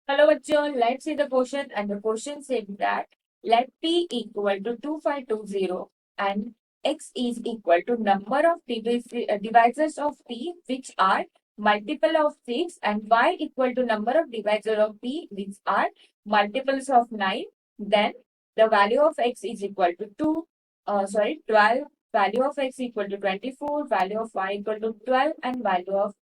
Hello bachcho, let's see the question, and the question said that let p equal to 2520 and x is equal to number of divisors of p which are multiple of 6 and y equal to number of divisor of p which are multiples of 9. Then the value of x is equal to 12, value of x equal to 24, value of y equal to 12 and value of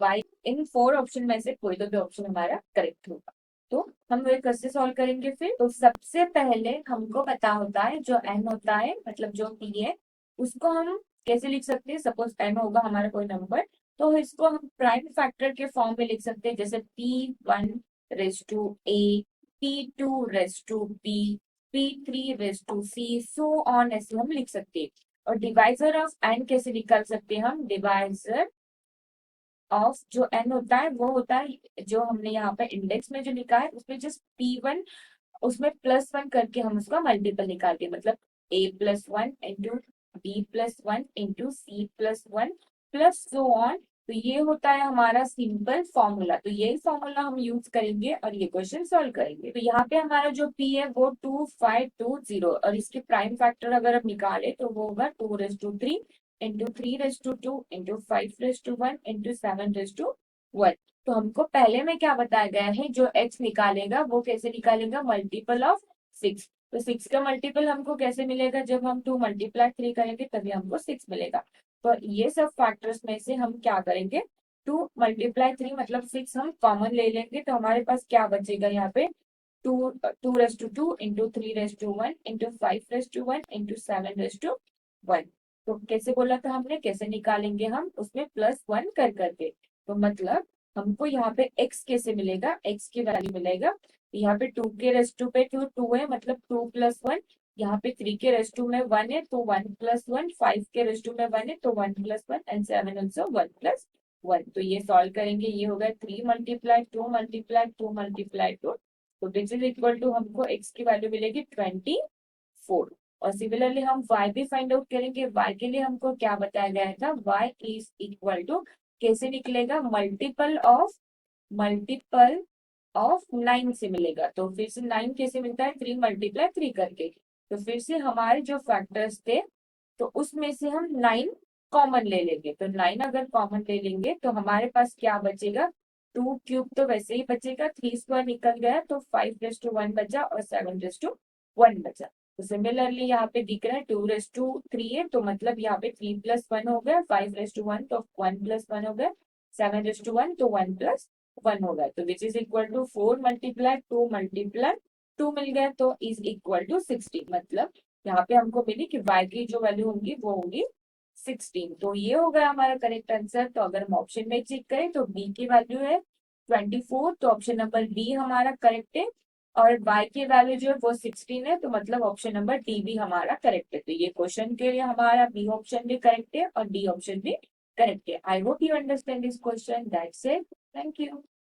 y in 4 option में से कोई तो भी option हमारा correct होगा। तो हम वो कैसे सॉल्व करेंगे फिर? तो सबसे पहले हमको पता होता है जो n होता है, मतलब जो p है, उसको हम कैसे लिख सकते हैं। सपोज n होगा हमारा कोई नंबर, तो इसको हम प्राइम फैक्टर के फॉर्म में लिख सकते हैं, जैसे p1 raise to a, p2 raise to b, p3 raise to c, so on, ऐसे हम लिख सकते हैं। और डिवाइजर ऑफ n कैसे निकाल सकते हैं हम? डिवाइजर ऑफ जो n होता है वो होता है जो हमने यहाँ पे इंडेक्स में जो लिखा है उसमें जस्ट p1 उसमें +1 करके हम उसका मल्टीपल निकालते हैं, मतलब a+1 into b+1 into c+1 plus so on. तो ये होता है हमारा सिंपल फॉर्मूला। तो यही फॉर्मूला हम यूज करेंगे और ये क्वेश्चन सॉल्व करेंगे। तो यहाँ पे हमारा जो p है वो 2520 और इसके प्राइम फैक्टर अगर हम निकाले तो वो होगा 2 3 इंटू 3 2 इंटू 5 1 इंटू 7 1। तो हमको पहले में क्या बताया गया है, जो x निकालेगा वो कैसे निकालेगा? Multiple of 6। तो 6 का मल्टीपल हमको कैसे मिलेगा? जब हम 2 मल्टीप्लाई 3 करेंगे तभी हमको 6 मिलेगा। तो ये सब फैक्टर्स में से हम क्या करेंगे, 2 मल्टीप्लाई 3 मतलब 6 हम कॉमन ले लेंगे। तो हमारे पास क्या बचेगा यहाँ पे? 2 इंटू 3 इंटू 5 इंटू 7 तो कैसे बोला था हमने, कैसे निकालेंगे हम? उसमें +1 कर करके। तो मतलब हमको यहाँ पे x कैसे मिलेगा? x की वैल्यू मिलेगा यहाँ पे 2 के रेस टू पे 2 है, मतलब 2+1। यहाँ पे 3 के रेस टू में 1 है तो 1+1, 5 के रेस टू में 1 है तो 1+1 एंड 7 ऑल्सो 1+1। तो ये सॉल्व करेंगे, ये होगा 3 मल्टीप्लाई 2 मल्टीप्लाई 2 मल्टीप्लाई 2, तो दिस इज इक्वल टू हमको x की वैल्यू मिलेगी 24। और सिमिलरली हम y भी फाइंड आउट करेंगे। y के लिए हमको क्या बताया गया था? y इज इक्वल टू कैसे निकलेगा? मल्टीपल ऑफ 9 से मिलेगा। तो फिर से 9 कैसे मिलता है? 3 मल्टीप्लाई 3 करके। तो फिर से हमारे जो फैक्टर्स थे तो उसमें से हम 9 कॉमन ले लेंगे। तो 9 अगर कॉमन ले लेंगे तो हमारे पास क्या बचेगा? 2 क्यूब तो वैसे ही बचेगा, 3 स्क्वायर निकल गया तो 5 1 बचा और 7 1 बचा। तो सिमिलरली यहाँ पे दिख रहा है 2 3 है, तो मतलब यहाँ पे 3+1 हो गया, 5 1 तो 1+1 हो गया, 7 1 तो 1+1 हो गया। तो which is equal to 4 multiply 2 multiply 2 मिल गया, तो इज इक्वल टू 16। मतलब यहाँ पे हमको मिली कि y की जो वैल्यू होंगी वो होंगी 16। तो ये हो गया हमारा करेक्ट आंसर। तो अगर हम ऑप्शन में चेक करें तो b की वैल्यू है 24, तो ऑप्शन नंबर बी हमारा करेक्ट है। और y की वैल्यू जो है वो 16 है, तो मतलब ऑप्शन नंबर डी भी हमारा करेक्ट है। तो ये क्वेश्चन के लिए हमारा बी ऑप्शन भी करेक्ट है और डी ऑप्शन भी करेक्ट है। I hope you understand this question. That's it, thank you.